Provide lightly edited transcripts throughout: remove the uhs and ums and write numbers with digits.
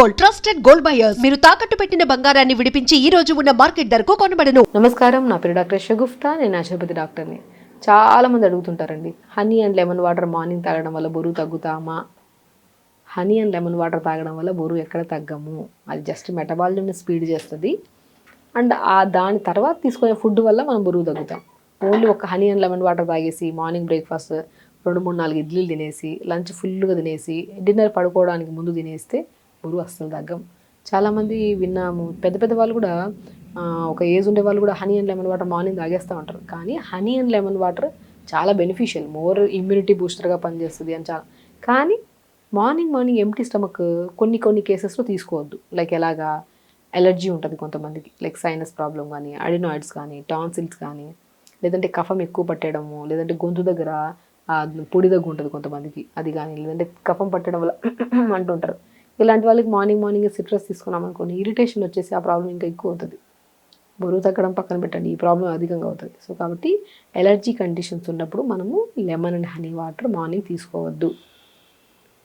Gold trusted gold buyers మీరు తాకట్టు పెట్టిన బంగారాన్ని విడిపించి ఈ రోజు ఉన్న మార్కెట్ ధరకు కొనబడను. నమస్కారం, నా పేరు డాక్టర్ షగుఫ్తా. నేను న్యాచురోపతి డాక్టర్ని. చాలా మంది అడుగుతుంటారండి, honey and lemon water morning తాగడం వల్ల బరువు తగ్గుతామా? హనీ అండ్ లెమన్ వాటర్ తాగడం వల్ల బరువు ఎక్కడ తగ్గము. అది జస్ట్ మెటబాలిజంని స్పీడ్ చేస్తుంది. అండ్ దాని తర్వాత తీసుకునే ఫుడ్ వల్ల మనం బరువు తగ్గుతాం. ఓన్లీ ఒక హనీ అండ్ లెమన్ వాటర్ తాగేసి మార్నింగ్ బ్రేక్ఫాస్ట్ 2-3-4 ఇడ్లీలు తినేసి లంచ్ ఫుల్గా తినేసి డిన్నర్ పడుకోవడానికి ముందు తినేస్తే బరువు అస్సలు తగ్గం. చాలామంది విన్నాము, పెద్ద పెద్ద వాళ్ళు కూడా, ఒక ఏజ్ ఉండే వాళ్ళు కూడా honey and lemon water morning తాగేస్తూ ఉంటారు. కానీ హనీ అండ్ లెమన్ వాటర్ చాలా బెనిఫిషియల్, మోర్ ఇమ్యూనిటీ బూస్టర్గా పనిచేస్తుంది అని చాలా. కానీ మార్నింగ్ ఎంప్టీ స్టమక్ కొన్ని కేసెస్లో తీసుకోవద్దు. లైక్ ఎలాగా, ఎలర్జీ ఉంటుంది కొంతమందికి, లైక్ సైనస్ ప్రాబ్లం కానీ, అడినాయిడ్స్ కానీ, టాన్సిల్స్ కానీ, లేదంటే కఫం ఎక్కువ పట్టడము, లేదంటే గొంతు దగ్గర పొడి దగ్గు ఉంటుంది కొంతమందికి, అది కానీ, లేదంటే కఫం పట్టడం వల్ల అంటుంటారు. ఇలాంటి వాళ్ళకి మార్నింగ్ సిట్రస్ తీసుకున్నాం అనుకోండి, ఇరిటేషన్ వచ్చేసి ఆ ప్రాబ్లం ఇంకా ఎక్కువ అవుతుంది. బరువు తగ్గడం పక్కన పెట్టండి, ఈ ప్రాబ్లం అధికంగా అవుతుంది. సో కాబట్టి ఎలర్జీ కండిషన్స్ ఉన్నప్పుడు మనము lemon and honey water morning తీసుకోవద్దు.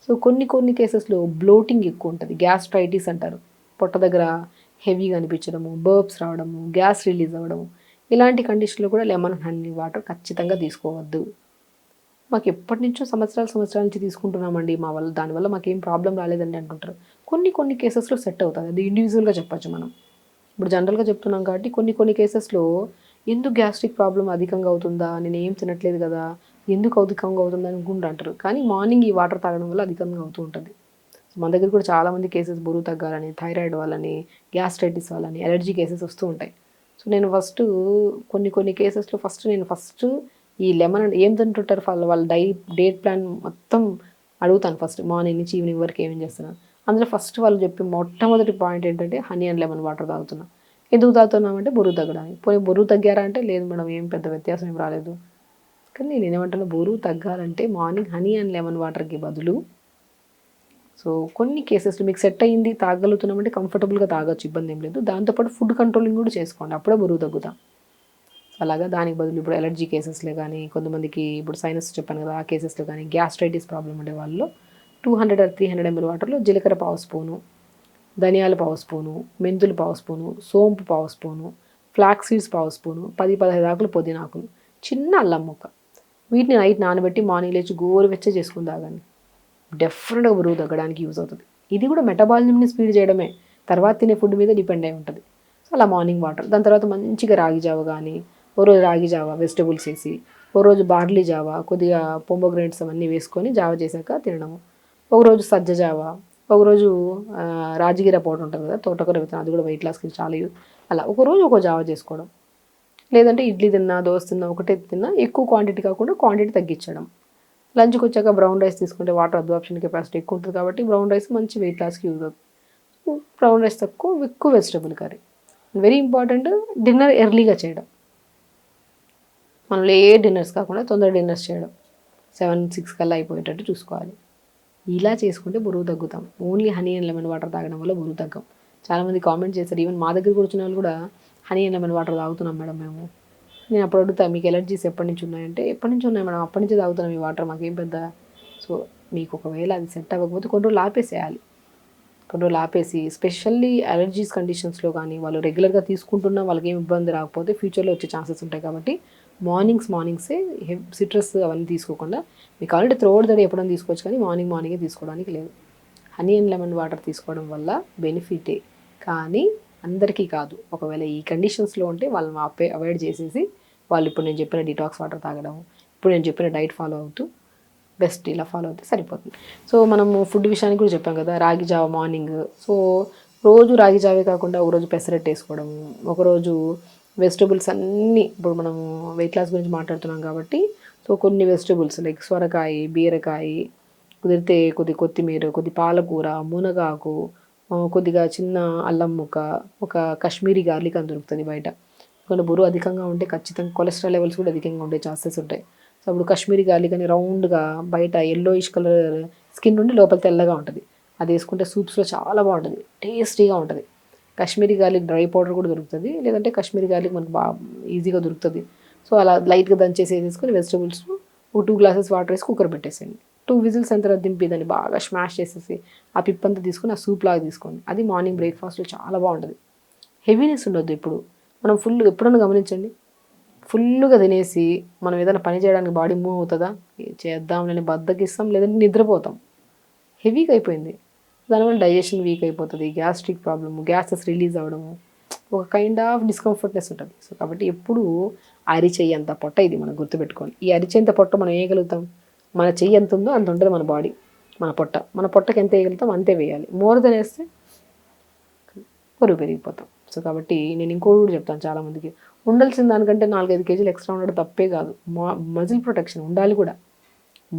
సో కొన్ని కేసెస్లో బ్లోటింగ్ ఎక్కువ ఉంటుంది, గ్యాస్ట్రైటిస్ అంటారు. పొట్ట దగ్గర హెవీగా అనిపించడము, బర్బ్స్ రావడము, గ్యాస్ రిలీజ్ అవ్వడము, ఇలాంటి కండిషన్లో కూడా లెమన్ అండ్ హనీ వాటర్ ఖచ్చితంగా తీసుకోవద్దు. మాకు ఎప్పటి నుంచో సంవత్సరాల నుంచి తీసుకుంటున్నామండి, మా వల్ల దానివల్ల మాకేం ప్రాబ్లం రాలేదండి అంటుంటారు. కొన్ని కేసెస్లో సెట్ అవుతుంది, అది ఇండివిజువల్గా చెప్పచ్చు. మనం ఇప్పుడు జనరల్గా చెప్తున్నాం కాబట్టి కొన్ని కేసెస్లో ఎందుకు గ్యాస్ట్రిక్ ప్రాబ్లం అధికంగా అవుతుందా, నేను ఏం తినట్లేదు కదా, ఎందుకు అధికంగా అవుతుంది అనుకుంటూ అంటారు. కానీ మార్నింగ్ ఈ వాటర్ తాగడం వల్ల అధికంగా అవుతూ ఉంటుంది. మన దగ్గర కూడా చాలామంది కేసెస్ బరువు తగ్గాలని, థైరాయిడ్ వాళ్ళని, గ్యాస్ట్రైటిస్ వాళ్ళని, ఎలర్జీ కేసెస్ వస్తూ ఉంటాయి. సో నేను ఫస్ట్ కొన్ని కేసెస్లో ఫస్ట్ ఈ లెమన్ ఏం తింటుంటారు వాళ్ళ డేట్ ప్లాన్ మొత్తం అడుగుతాను. ఫస్ట్ మార్నింగ్ నుంచి ఈవినింగ్ వరకు ఏమేం చేస్తున్నాను. అందులో ఫస్ట్ వాళ్ళు చెప్పే మొట్టమొదటి పాయింట్ ఏంటంటే హనీ అండ్ లెమన్ వాటర్ తాగుతున్నా. ఎందుకు తాగుతున్నామంటే బరువు తగ్గడానికి. పోయి బరువు తగ్గారా అంటే లేదు మేడం, ఏం పెద్ద వ్యత్యాసం ఏం రాలేదు. కానీ నేను ఏమంటాను, బరువు తగ్గాలంటే మార్నింగ్ హనీ అండ్ లెమన్ వాటర్కి బదులు, సో కొన్ని కేసెస్లో మీకు సెట్ అయ్యింది తాగలుగుతున్నామంటే కంఫర్టబుల్గా తాగొచ్చు, ఇబ్బంది ఏం లేదు. దాంతోపాటు ఫుడ్ కంట్రోలింగ్ కూడా చేసుకోండి, అప్పుడే బరువు తగ్గుతాం. అలాగా దానికి బదులు ఇప్పుడు ఎలర్జీ కేసెస్లో కానీ, కొంతమందికి ఇప్పుడు సైనస్ చెప్పాను కదా, ఆ కేసెస్లో కానీ, గ్యాస్ట్రైటిస్ ప్రాబ్లం ఉండే వాళ్ళు 200 or 300 ml వాటర్లో జీలకర్ర పావు స్పూను, ధనియాల పావు స్పూను, మెంతులు పావు స్పూను, సోంపు పావు స్పూను, ఫ్లాక్స్ సీడ్స్ పావు స్పూను, 10-15 ఆకులు పుదీనాకులు, చిన్న అల్లం ముక్క, వీటిని నైట్ నానబెట్టి మార్నింగ్ లేచి గోరువెచ్చ చేసుకుని తాగండి. డెఫినెట్గా బరువు తగ్గడానికి యూజ్ అవుతుంది. ఇది కూడా మెటబాలిజంని స్పీడ్ చేయడమే, తర్వాత తినే ఫుడ్ మీద డిపెండ్ అయి ఉంటుంది. సో అలా మార్నింగ్ వాటర్. దాని తర్వాత మంచిగా రాగి జావ కానీ, ఓ రోజు రాగి జావ వెజిటబుల్స్ వేసి, ఓ రోజు బార్లీ జావ కొద్దిగా పొమోగ్రానేట్స్ అవన్నీ వేసుకొని జావ చేశాక తినడము, ఒకరోజు సజ్జ జావ, ఒకరోజు రాజగిర పౌడర్ ఉంటుంది కదా, తోటకూర విత్తనం, అది కూడా వెయిట్ లాస్కి చాలా యూజ్. అలా ఒకరోజు ఒక జావ చేసుకోవడం. లేదంటే ఇడ్లీ తిన్నా, దోశ తిన్నా, ఒకటే తిన్నా, ఎక్కువ క్వాంటిటీ కాకుండా క్వాంటిటీ తగ్గించడం. లంచ్కి వచ్చాక బ్రౌన్ రైస్ తీసుకుంటే వాటర్ అబ్జార్ప్షన్ కెపాసిటీ ఎక్కువ ఉంటుంది కాబట్టి బ్రౌన్ రైస్ మంచి వెయిట్ లాస్కి యూజ్ అవుతుంది. బ్రౌన్ రైస్ ఎక్కువ vegetable curry. Very important, dinner ఎర్లీగా చేయడం. మనం లేట్ డిన్నర్స్ కాకుండా తొందర డిన్నర్స్ చేయడం, 7-6 కల్లా అయిపోయేటట్టు చూసుకోవాలి. ఇలా చేసుకుంటే బరువు తగ్గుతాం. Only honey and lemon water తాగడం వల్ల బరువు తగ్గం. చాలామంది కామెంట్ చేశారు, ఈవెన్ మా దగ్గరకు వచ్చిన వాళ్ళు కూడా హనీ అండ్ లెమన్ వాటర్ తాగుతున్నాం మేడం మేము. నేను అప్పుడు అడుగుతాను, మీకు ఎలర్జీస్ ఎప్పటి నుంచి ఉన్నాయంటే, ఎప్పటి నుంచి ఉన్నాయి మేడం, అప్పటి నుంచి తాగుతున్నాం ఈ వాటర్, మాకేం పెద్ద. సో మీకు ఒకవేళ అది సెట్ అవ్వకపోతే కొన్ని రోజులు ఆపేసేయాలి. కొన్ని రోజులు ఆపేసి, స్పెషల్లీ అలర్జీస్ కండిషన్స్లో కానీ వాళ్ళు రెగ్యులర్గా తీసుకుంటున్నా వాళ్ళకి ఏం ఇబ్బంది రాకపోతే ఫ్యూచర్లో వచ్చే ఛాన్సెస్ ఉంటాయి. కాబట్టి మార్నింగ్సే సిట్రస్ అవన్నీ తీసుకోకుండా, మీకు ఆల్రెడీ త్రోడ్ డే ఎప్పుడైనా తీసుకోవచ్చు, కానీ మార్నింగే తీసుకోవడానికి లేదు. హనీ అండ్ లెమన్ వాటర్ తీసుకోవడం వల్ల బెనిఫిటే, కానీ అందరికీ కాదు. ఒకవేళ ఈ కండిషన్స్లో ఉంటే వాళ్ళని అవాయిడ్ చేసేసి, వాళ్ళు ఇప్పుడు నేను చెప్పిన డిటాక్స్ వాటర్ తాగడం, ఇప్పుడు నేను చెప్పిన డైట్ ఫాలో అవుతూ బెస్ట్ ఇలా ఫాలో అవుతే సరిపోతుంది. సో మనము ఫుడ్ విషయానికి కూడా చెప్పాం కదా, రాగి జావ మార్నింగ్. సో రోజు రాగి జావే కాకుండా ఒకరోజు పెసరట్టు వేసుకోవడము, ఒకరోజు వెజిటబుల్స్ అన్నీ, ఇప్పుడు మనము వెయిట్ లాస్ గురించి మాట్లాడుతున్నాం కాబట్టి, సో కొన్ని వెజిటబుల్స్ లైక్ సొరకాయ, బీరకాయ, కుదిరితే కొత్తిమీర, కొద్ది పాలకూర, మునగాకు, కొద్దిగా చిన్న అల్లం ముక్క, ఒక కాశ్మీరీ గార్లిక్ అని దొరుకుతుంది బయట. కొన్ని బరువు అధికంగా ఉంటే ఖచ్చితంగా కొలెస్ట్రాల్ లెవెల్స్ కూడా అధికంగా ఉండే ఛాన్సెస్ ఉంటాయి. సో అప్పుడు కాశ్మీరీ గార్లిక్ అని రౌండ్గా బయట ఎల్లోయిష్ కలర్ స్కిన్ నుండి లోపల తెల్లగా ఉంటుంది, అది వేసుకుంటే సూప్స్లో చాలా బాగుంటుంది, టేస్టీగా ఉంటుంది. కాశ్మీరీ గార్లిక్ డ్రై పౌడర్ కూడా దొరుకుతుంది, లేదంటే కాశ్మీరీ గార్లిక్ మనకు బాగా ఈజీగా దొరుకుతుంది. సో అలా లైట్గా దంచేసి వేసేసుకొని వెజిటబుల్స్ 2 glasses వాటర్ వేసి కుక్కర్ పెట్టేసేయండి. 2 విజిల్స్ అయిన తర్వాత దింపి దాన్ని బాగా స్మాష్ చేసేసి ఆ పిప్పంతా తీసుకొని ఆ సూప్ లాగా తీసుకోండి. అది మార్నింగ్ బ్రేక్ఫాస్ట్లో చాలా బాగుంటుంది. హెవీనెస్ ఉండొద్దు ఎప్పుడు. మనం ఫుల్ ఎప్పుడన్నా గమనించండి, ఫుల్గా తినేసి మనం ఏదైనా పని చేయడానికి బాడీ మూవ్ అవుతుందా? చేద్దాం లేని బద్దకిస్తాం, లేదంటే నిద్రపోతాం. హెవీగా అయిపోయింది. దానివల్ల డైజెషన్ వీక్ అయిపోతుంది, గ్యాస్ట్రిక్ ప్రాబ్లము, గ్యాసెస్ రిలీజ్ అవ్వడము, ఒక కైండ్ ఆఫ్ డిస్కంఫర్ట్నెస్ ఉంటుంది. సో కాబట్టి ఎప్పుడు అరిచెయ్యంత పొట్ట ఇది మనం గుర్తుపెట్టుకోవాలి. ఈ అరిచెంత పొట్ట మనం వేయగలుగుతాం. మన చెయ్యి ఎంత ఉందో అంత ఉంటుంది మన బాడీ, మన పొట్టకి ఎంత వేయగలుగుతాం అంతే వేయాలి. మోర్ దెన్ వేస్తే బరువు పెరిగిపోతాం. సో కాబట్టి నేను ఇంకోటి కూడా చెప్తాను చాలామందికి, ఉండాల్సిన దానికంటే 4-5 కేజీలు ఎక్స్ట్రా ఉండడం తప్పే కాదు. మజిల్ ప్రొటెక్షన్ ఉండాలి కూడా.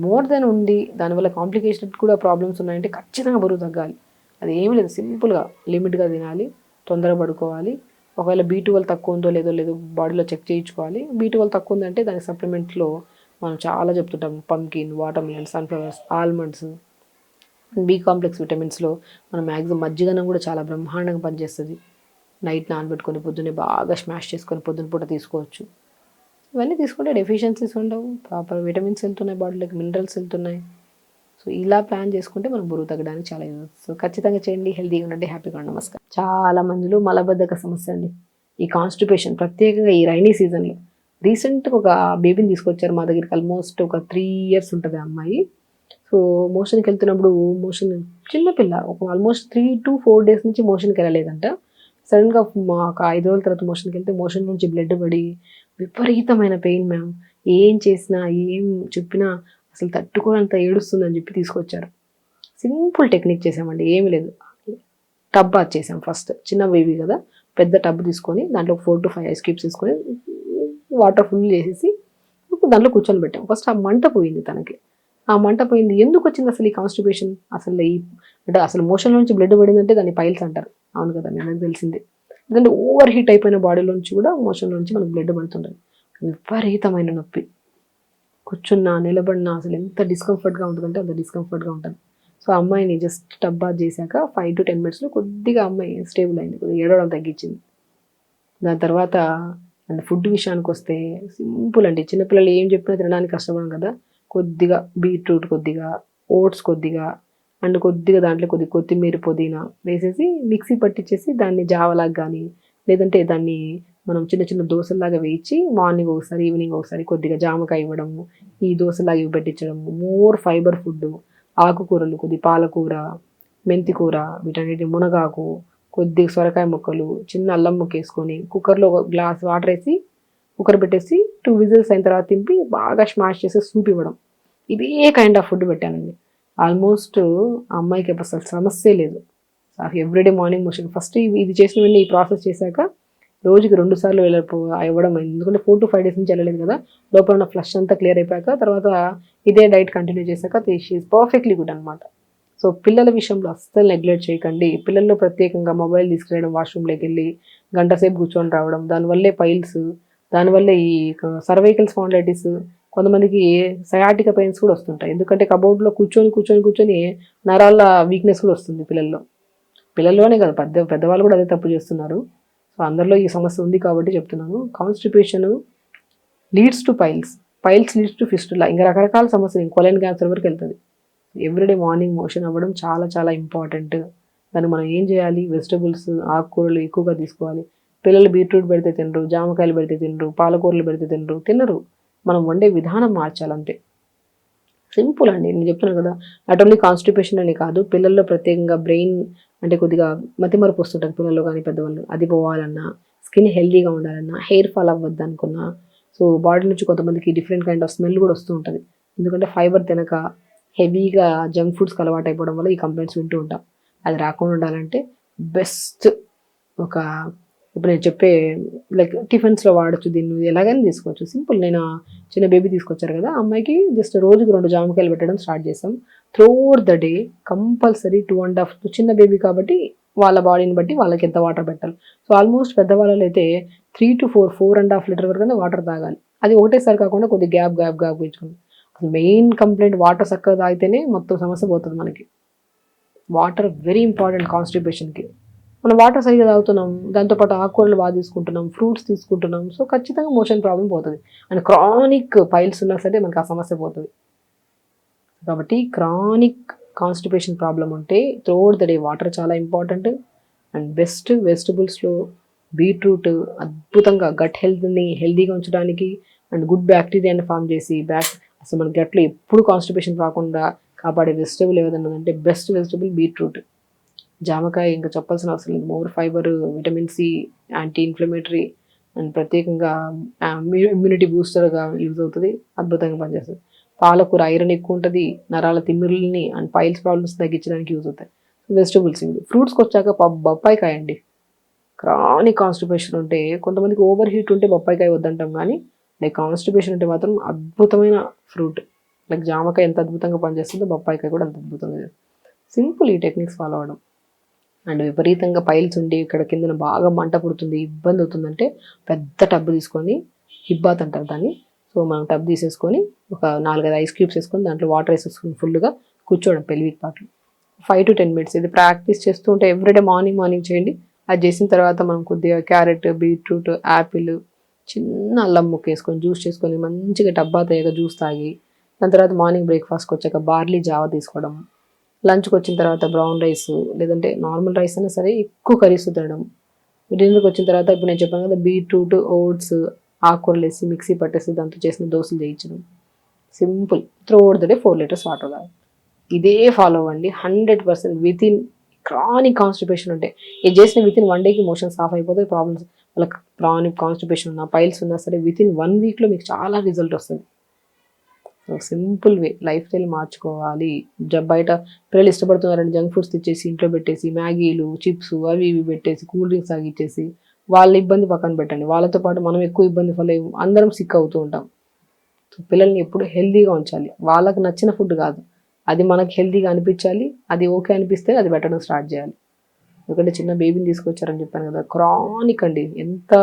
మోర్ దెన్ ఉండి దానివల్ల కాంప్లికేషన్ కూడా ప్రాబ్లమ్స్ ఉన్నాయంటే ఖచ్చితంగా బరువు తగ్గాలి. అది ఏమీ లేదు, సింపుల్గా లిమిట్గా తినాలి, తొందరగా పడుకోవాలి. ఒకవేళ B12 తక్కువ ఉందో లేదో బాడీలో చెక్ చేయించుకోవాలి. B12 తక్కువ ఉందంటే దాని సప్లిమెంట్స్లో మనం చాలా చెప్తుంటాం, pumpkin, watermelon, sunflowers, almonds, B complex విటమిన్స్లో మనం మ్యాక్సిమం మజ్జిగనం కూడా చాలా బ్రహ్మాండంగా పనిచేస్తుంది. నైట్ నానబెట్టుకొని పొద్దున్నే బాగా స్మాష్ చేసుకొని పొద్దున పూట తీసుకోవచ్చు. ఇవన్నీ తీసుకుంటే డెఫిషియన్సీస్ ఉండవు, ప్రాపర్ విటమిన్స్ వెళ్తున్నాయి బాడీలోకి, మినరల్స్ వెళ్తున్నాయి. సో ఇలా ప్లాన్ చేసుకుంటే మనం బరువు తగ్గడానికి చాలా యూజ్. సో ఖచ్చితంగా చేయండి, హెల్తీగా ఉండండి, హ్యాపీగా ఉండండి. నమస్కారం. చాలా మందిలో మలబద్ధక సమస్య అండి, ఈ కాన్స్టిపేషన్, ప్రత్యేకంగా ఈ రైనీ సీజన్లో. రీసెంట్గా ఒక బేబీని తీసుకొచ్చారు మా దగ్గరికి, ఆల్మోస్ట్ ఒక 3 years ఉంటుంది ఆ అమ్మాయి. సో మోషన్కి వెళ్తున్నప్పుడు చిన్నపిల్ల ఒక ఆల్మోస్ట్ 3 to 4 days నుంచి మోషన్కి వెళ్ళలేదంట. సడన్గా ఒక 5 రోజుల తర్వాత మోషన్కి వెళ్తే మోషన్ నుంచి బ్లడ్ పడి విపరీతమైన పెయిన్ మ్యామ్, ఏం చేసినా ఏం చెప్పినా అసలు తట్టుకోనంత ఏడుస్తుందని చెప్పి తీసుకొచ్చారు. సింపుల్ టెక్నిక్ చేసామండి, ఏమీ లేదు. టబ్ బాత్ చేసాం ఫస్ట్. చిన్న బేబీ కదా, పెద్ద టబ్ తీసుకొని దాంట్లో 4 to 5 ఐస్ క్యూబ్స్ తీసుకొని వాటర్ ఫుల్ చేసేసి దాంట్లో కూర్చొని పెట్టాం. ఫస్ట్ ఆ మంట పోయింది తనకి. ఆ మంట పోయింది. ఎందుకు వచ్చింది అసలు ఈ కాన్స్టిపేషన్? అంటే అసలు మోషన్ నుంచి బ్లడ్ పడిందంటే దాన్ని పైల్స్ అంటారు. అవును కదా, నాకు తెలిసిందే. ఎందుకంటే ఓవర్ హీట్ అయిపోయిన బాడీలోంచి కూడా మోషన్ నుంచి మనకు బ్లడ్ పడుతుంటుంది. విపరీతమైన నొప్పి, కూర్చున్నా నిలబడినా అసలు ఎంత డిస్కంఫర్ట్గా ఉంటుందంటే అంత డిస్కంఫర్ట్గా ఉంటుంది. సో అమ్మాయిని జస్ట్ టబ్ బాత్ చేశాక 5 to 10 minutes కొద్దిగా అమ్మాయి స్టేబుల్ అయింది, కొద్దిగా ఏడవడం తగ్గించింది. దాని తర్వాత అండ్ ఫుడ్ విషయానికి వస్తే సింపుల్ అండి. చిన్నపిల్లలు ఏం చెప్పినా తినడానికి కష్టపడం కదా, కొద్దిగా బీట్రూట్, కొద్దిగా ఓట్స్, కొద్దిగా దాంట్లో కొద్దిగా కొత్తిమీర, పుదీనా వేసేసి మిక్సీ పట్టించేసి దాన్ని జావలాగా కానీ లేదంటే దాన్ని మనం చిన్న చిన్న దోశలాగా వేయించి మార్నింగ్ ఒకసారి ఈవినింగ్ ఒకసారి కొద్దిగా జామకాయ ఇవ్వడము, ఈ దోశలాగా ఇవి పెట్టించడము. మోర్ ఫైబర్ ఫుడ్, ఆకుకూరలు, కొద్ది పాలకూర, మెంతికూర, వీటన్నిటి మునగాకు, కొద్దిగా సొరకాయ ముక్కలు, చిన్న అల్లం ముక్క వేసుకొని కుక్కర్లో ఒక గ్లాస్ వాటర్ వేసి కుక్కర్ పెట్టేసి 2 విజిల్స్ అయిన తర్వాత తింపి బాగా స్మాష్ చేసి సూప్ ఇవ్వడం. ఇదే కైండ్ ఆఫ్ ఫుడ్ పెట్టానండి. ఆల్మోస్ట్ ఆ అమ్మాయికి అసలు సమస్య లేదు. Everyday morning motion. ఫస్ట్ ఇది చేసిన వెంటనే ఈ ప్రాసెస్ చేశాక రోజుకి 2 సార్లు ఇవ్వడం అయింది. ఎందుకంటే 4 to 5 days నుంచి వెళ్ళలేదు కదా, లోపల ఉన్న ఫ్లష్ అంతా క్లియర్ అయిపోయాక తర్వాత ఇదే డైట్ కంటిన్యూ చేశాక షీ ఈజ్ పర్ఫెక్ట్లీ గుడ్ అనమాట. సో పిల్లల విషయంలో అస్సలు నెగ్లెక్ట్ చేయకండి. పిల్లల్లో ప్రత్యేకంగా మొబైల్ తీసుకెళ్ళడం, వాష్రూమ్లోకి వెళ్ళి గంట సేపు కూర్చొని రావడం, దానివల్లే పైల్స్, దానివల్ల ఈ సర్వైకల్ స్పాండిలైటిస్, కొంతమందికి సయాటిక పెయిన్స్ కూడా వస్తుంటాయి. ఎందుకంటే కబోర్డ్లో కూర్చొని నరాల వీక్నెస్ కూడా వస్తుంది పిల్లల్లోనే కదా, పెద్దవాళ్ళు కూడా అదే తప్పు చేస్తున్నారు. సో అందరిలో ఈ సమస్య ఉంది కాబట్టి చెప్తున్నాను. Constipation leads to piles leads to fistula, ఇంకా రకరకాల సమస్యలు, కొలెన్ క్యాన్సర్ వరకు వెళ్తుంది. ఎవ్రీడే మార్నింగ్ మోషన్ అవ్వడం చాలా చాలా ఇంపార్టెంట్. దాన్ని మనం ఏం చేయాలి, వెజిటబుల్స్, ఆకుకూరలు ఎక్కువగా తీసుకోవాలి. పిల్లలు బీట్రూట్ పెడితే తినరు, జామకాయలు పెడితే తినరు, పాలకూరలు పెడితే తినరు. మనం వండే విధానం మార్చాలంతే. సింపుల్ అండి, నేను చెప్తున్నాను కదా. నాట్ ఓన్లీ కాన్స్టిపేషన్ అని కాదు, పిల్లల్లో ప్రత్యేకంగా బ్రెయిన్ అంటే కొద్దిగా మతిమరుపు వస్తుంటుంది పిల్లల్లో కానీ పెద్దవాళ్ళు, అది పోవాలన్నా, స్కిన్ హెల్దీగా ఉండాలన్నా, హెయిర్ ఫాల్ అవ్వద్దు అనుకున్నా, సో బాడీ నుంచి కొంతమందికి డిఫరెంట్ కైండ్ ఆఫ్ స్మెల్ కూడా వస్తూ ఉంటుంది. ఎందుకంటే ఫైబర్ తినక హెవీగా జంక్ ఫుడ్స్కి అలవాటు అయిపోవడం వల్ల ఈ కంప్లైంట్స్ వింటూ ఉంటాం. అది రాకుండా ఉండాలంటే బెస్ట్ ఇప్పుడు నేను చెప్పే లైక్ టిఫిన్స్లో వాడచ్చు, దీన్ని ఎలాగైనా తీసుకోవచ్చు. సింపుల్. నేను చిన్న బేబీ తీసుకొచ్చారు కదా, అమ్మాయికి జస్ట్ రోజుకి 2 జామకాయలు పెట్టడం స్టార్ట్ చేసాం. త్రూఅవుట్ ద డే కంపల్సరీ 2.5, చిన్న బేబీ కాబట్టి వాళ్ళ బాడీని బట్టి వాళ్ళకి ఎంత వాటర్ పెట్టాలి. సో ఆల్మోస్ట్ పెద్దవాళ్ళు అయితే 3 to 4.5 లీటర్ వరకు వాటర్ తాగాలి. అది ఒకటేసారి కాకుండా కొద్ది గ్యాప్ ఇచ్చుకోండి. అసలు మెయిన్ కంప్లైంట్ వాటర్ చక్కగా తాగితేనే మొత్తం సమస్య పోతుంది మనకి. వాటర్ వెరీ ఇంపార్టెంట్ కాన్స్టిపేషన్కి. మనం వాటర్ సరిగ్గా తాగుతున్నాం, దాంతోపాటు ఆకుకూరలు బాగా తీసుకుంటున్నాం, ఫ్రూట్స్ తీసుకుంటున్నాం, సో ఖచ్చితంగా మోషన్ ప్రాబ్లం పోతుంది. అండ్ క్రానిక్ పైల్స్ ఉన్నా సరే మనకు ఆ సమస్య పోతుంది. కాబట్టి క్రానిక్ కాన్స్టిపేషన్ ప్రాబ్లం ఉంటే త్రూఅవుట్ ద డే వాటర్ చాలా ఇంపార్టెంట్. అండ్ బెస్ట్ వెజిటబుల్స్లో బీట్రూట్ అద్భుతంగా గట్ హెల్త్ని హెల్తీగా ఉంచడానికి అండ్ గుడ్ బ్యాక్టీరియాని ఫామ్ చేసి అసలు మన గట్లో ఎప్పుడు కాన్స్టిపేషన్ రాకుండా కాపాడే వెజిటబుల్ ఏదైనా అంటే బెస్ట్ వెజిటబుల్ బీట్రూట్. జామకాయ ఇంకా చెప్పాల్సిన అవసరం లేదు. More fibre, vitamin C, anti inflammatory and ప్రత్యేకంగా ఇమ్యూనిటీ బూస్టర్గా యూజ్ అవుతుంది, అద్భుతంగా పనిచేస్తుంది. పాలకూర ఐరన్ ఎక్కువ ఉంటుంది, నరాల తిమ్మిరుల్ని అండ్ పైల్స్ ప్రాబ్లమ్స్ తగ్గించడానికి యూజ్ అవుతాయి. వెజిటబుల్స్ ఇవి. ఫ్రూట్స్కి వచ్చాక బొప్పాయికాయ అండి. క్రానిక్ కాన్స్టిపేషన్ ఉంటే కొంతమందికి ఓవర్ హీట్ ఉంటే బొప్పాయికాయ వద్దంటాం, కానీ లైక్ కాన్స్టిపేషన్ అంటే మాత్రం అద్భుతమైన ఫ్రూట్. లైక్ జామకాయ ఎంత అద్భుతంగా పనిచేస్తుందో బొప్పాయికాయ కూడా అంత అద్భుతంగా చేస్తుంది. సింపుల్ ఈ టెక్నిక్స్ ఫాలో అవ్వడం. అండ్ విపరీతంగా పైల్స్ ఉండి ఇక్కడ కిందన బాగా మంట పుడుతుంది, ఇబ్బంది అవుతుందంటే పెద్ద టబ్ తీసుకొని, హిబ్బాత్ అంటారు దాన్ని. సో మనం టబ్ తీసేసుకొని ఒక 4-5 ఐస్ క్యూబ్స్ వేసుకొని దాంట్లో వాటర్ వేసేసుకొని ఫుల్గా కూర్చోవడం పెల్విక్ పార్ట్లో 5 to 10 minutes. ఇది ప్రాక్టీస్ చేస్తూ ఉంటే ఎవ్రీడే మార్నింగ్ చేయండి. అది చేసిన తర్వాత మనం కొద్దిగా క్యారెట్, బీట్రూట్, యాపిల్, చిన్న అల్లం ముక్క వేసుకొని జ్యూస్ చేసుకొని మంచిగా డబ్బా తేగ జ్యూస్ తాగి దాని తర్వాత మార్నింగ్ బ్రేక్ఫాస్ట్కి వచ్చాక బార్లీ జావ తీసుకోవడం. లంచ్కి వచ్చిన తర్వాత బ్రౌన్ రైస్ లేదంటే నార్మల్ రైస్ అయినా సరే ఎక్కువ కర్రీస్ తినడం. డిన్నర్కి వచ్చిన తర్వాత ఇప్పుడు నేను చెప్పాను కదా బీట్రూట్, ఓట్స్, ఆకుకూరలు వేసి మిక్సీ పట్టేసి దాంతో చేసిన దోశలు చేయించడం. Simple. Throughout the day 4 liters water తాగాలి. ఇదే ఫాలో అవ్వండి. 100% వితిన్ క్రానిక్ కాన్స్టిపేషన్ ఉంటే ఇది చేసిన వితిన్ 1 dayకి మోషన్స్ ఆఫ్ అయిపోతాయి. ప్రాబ్లమ్స్ వాళ్ళకి క్రానిక్ కాన్స్టిపేషన్ ఉన్నా పైల్స్ ఉన్నా సరే వితిన్ 1 weekలో మీకు చాలా రిజల్ట్ వస్తుంది. So simple way life style మార్చుకోవాలి. బయట పిల్లలు ఇష్టపడుతున్నారని జంక్ ఫుడ్స్ తెచ్చేసి ఇంట్లో పెట్టేసి మ్యాగీలు, చిప్స్ అవి ఇవి పెట్టేసి కూల్ డ్రింక్స్ తాగిచ్చేసి వాళ్ళ ఇబ్బంది పక్కన పెట్టండి. వాళ్ళతో పాటు మనం ఎక్కువ ఇబ్బంది పడలేము, అందరం సిక్ అవుతూ ఉంటాం. సో పిల్లల్ని ఎప్పుడు హెల్తీగా ఉంచాలి. వాళ్ళకి నచ్చిన ఫుడ్ కాదు, అది మనకి హెల్తీగా అనిపించాలి. అది ఓకే అనిపిస్తే అది పెట్టడం స్టార్ట్ చేయాలి. ఎందుకంటే చిన్న బేబీని తీసుకొచ్చారని చెప్పాను కదా, క్రానిక్ అండి. ఎంత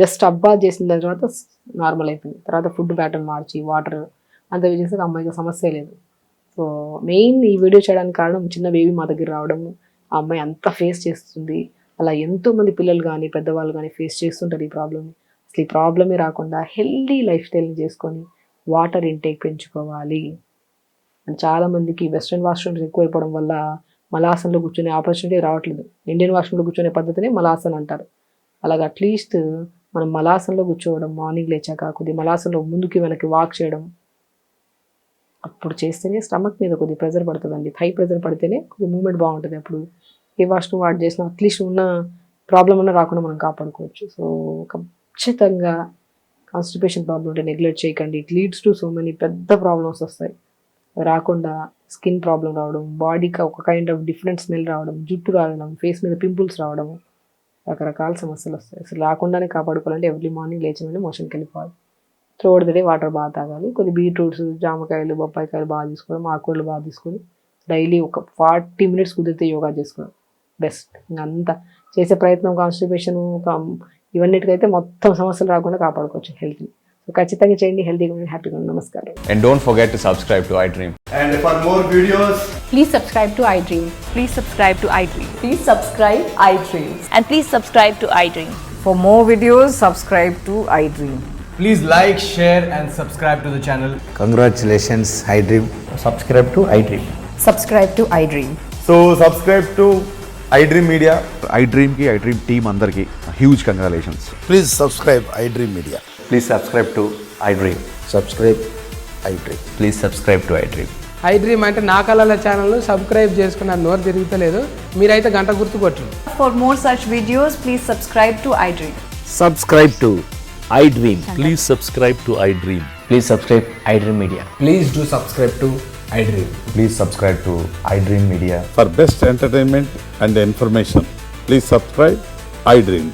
జస్ట్ అబ్బా చేసిన తర్వాత నార్మల్ అయిపోయింది. తర్వాత ఫుడ్ ప్యాటర్న్ మార్చి వాటర్ అంత చేస్తే అమ్మాయికి సమస్య లేదు. సో మెయిన్ ఈ వీడియో చేయడానికి కారణం చిన్న బేబీ మా దగ్గర రావడము, ఆ అమ్మాయి అంతా ఫేస్ చేస్తుంది. అలా ఎంతోమంది పిల్లలు కానీ పెద్దవాళ్ళు కానీ ఫేస్ చేస్తుంటారు ఈ ప్రాబ్లమ్ని. అసలు ఈ ప్రాబ్లమే రాకుండా హెల్దీ లైఫ్ స్టైల్ని చేసుకొని వాటర్ ఇంటేక్ పెంచుకోవాలి. అండ్ చాలామందికి వెస్ట్రన్ వాష్రూమ్స్ ఎక్కువైపోవడం వల్ల మలాసనలో కూర్చొనే ఆపర్చునిటీ రావట్లేదు. ఇండియన్ వాష్రూమ్లో కూర్చొనే పద్ధతినే మలాసన్ అంటారు. అలాగ అట్లీస్ట్ మనం మలాసనలో కూర్చోవడం, మార్నింగ్ లేచాక కొద్దిగా మలాసనలో ముందుకి వెనక్కి వాక్ చేయడం, అప్పుడు చేస్తేనే స్టమక్ మీద కొద్దిగా ప్రెజర్ పడుతుందండి. హై ప్రెజర్ పడితేనే కొద్దిగా మూమెంట్ బాగుంటుంది. అప్పుడు ఏ వాష్రూమ్ వాడి చేసినా అట్లీస్ట్ ఉన్న ప్రాబ్లం అన్నా రాకుండా మనం కాపాడుకోవచ్చు. సో ఖచ్చితంగా కాన్స్టిపేషన్ ప్రాబ్లం ఉంటే నెగ్లెక్ట్ చేయకండి. It leads to so many పెద్ద ప్రాబ్లమ్స్ వస్తాయి. రాకుండా స్కిన్ ప్రాబ్లం రావడం, బాడీకి ఒక కైండ్ ఆఫ్ డిఫరెంట్ స్మెల్ రావడం, జుట్టు రావడం, ఫేస్ మీద పింపుల్స్ రావడం, రకరకాల సమస్యలు వస్తాయి. అసలు రాకుండానే కాపాడుకోవాలంటే ఎవ్రీ మార్నింగ్ లేచిన మోషన్కి వెళ్ళిపోవాలి. త్రూఅవుట్ ద డే వాటర్ బాగా తాగాలి. కొద్ది బీట్రూట్స్, జామకాయలు, బొప్పాయికాయలు బాగా తీసుకోవడం, ఆకుకూరలు బాగా తీసుకొని డైలీ ఒక 40 minutes కుదిరితే యోగా చేసుకోవడం బెస్ట్. ఇంకంతా చేసే ప్రయత్నం కాన్స్టిపేషన్ ఇవన్నిటికైతే మొత్తం సమస్యలు రాకుండా కాపాడుకోవచ్చు హెల్త్ని. సో ఖచ్చితంగా చేయండి. హెల్తీగా ఉండండి, హ్యాపీగా ఉండండి. నమస్కారం. And don't forget to subscribe to iDream. And for more videos, Please subscribe to iDream. Please subscribe to iDream. Please subscribe iDream. And please subscribe to iDream. For more videos, subscribe to iDream. please like, share and subscribe to the channel. Congratulations, iDream. Subscribe to iDream. Subscribe to iDream. So subscribe to iDream Media. iDream की iDream team अंदर की huge congratulations. Please subscribe iDream Media. Please subscribe to iDream. Subscribe iDream. Please subscribe to iDream. iDream అంటే నా కళల channel subscribe చేసుకున్న నోరు తిరుగుతలేదు, మీరైతే గంట గుర్తు కొట్టండి. For more such videos, please subscribe to iDream. Subscribe to iDream. Please subscribe to iDream. Please subscribe iDream Media. Please do subscribe to iDream. Please subscribe to iDream Media. For best entertainment and information, please subscribe iDream.